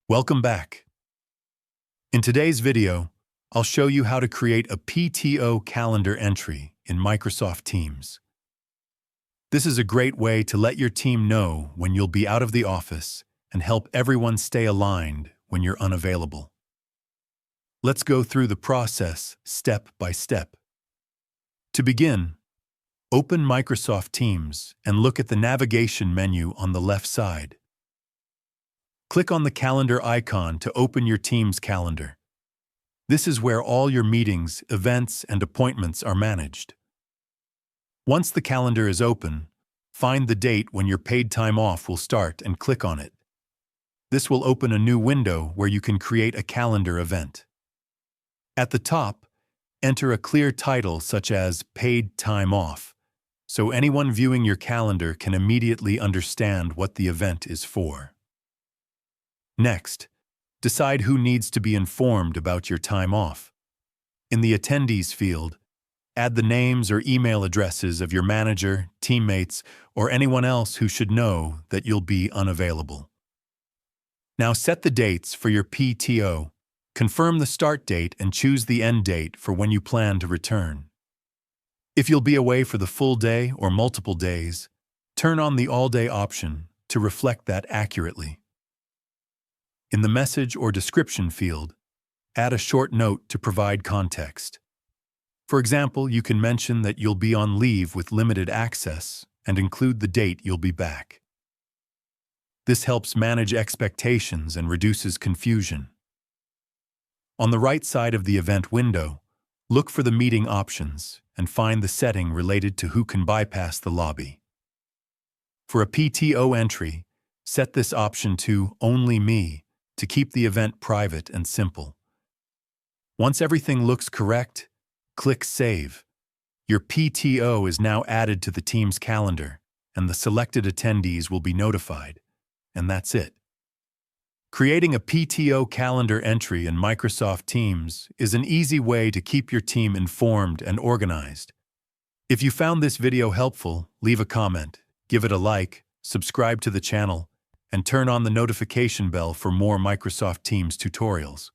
Welcome back. In today's video, I'll show you how to create a PTO calendar entry in Microsoft Teams. This is a great way to let your team know when you'll be out of the office and help everyone stay aligned when you're unavailable. Let's go through the process step by step. To begin, open Microsoft Teams and look at the navigation menu on the left side. Click on the calendar icon to open your Teams calendar. This is where all your meetings, events, and appointments are managed. Once the calendar is open, find the date when your paid time off will start and click on it. This will open a new window where you can create a calendar event. At the top, enter a clear title such as Paid Time Off, so anyone viewing your calendar can immediately understand what the event is for. Next, decide who needs to be informed about your time off. In the Attendees field, add the names or email addresses of your manager, teammates, or anyone else who should know that you'll be unavailable. Now set the dates for your PTO. Confirm the start date and choose the end date for when you plan to return. If you'll be away for the full day or multiple days, turn on the all-day option to reflect that accurately. In the Message or Description field, add a short note to provide context. For example, you can mention that you'll be on leave with limited access and include the date you'll be back. This helps manage expectations and reduces confusion. On the right side of the event window, look for the meeting options and find the setting related to who can bypass the lobby. For a PTO entry, set this option to Only Me to keep the event private and simple. Once everything looks correct, click Save. Your PTO is now added to the team's calendar, and the selected attendees will be notified. And that's it. Creating a PTO calendar entry in Microsoft Teams is an easy way to keep your team informed and organized. If you found this video helpful, leave a comment, give it a like, subscribe to the channel, and turn on the notification bell for more Microsoft Teams tutorials.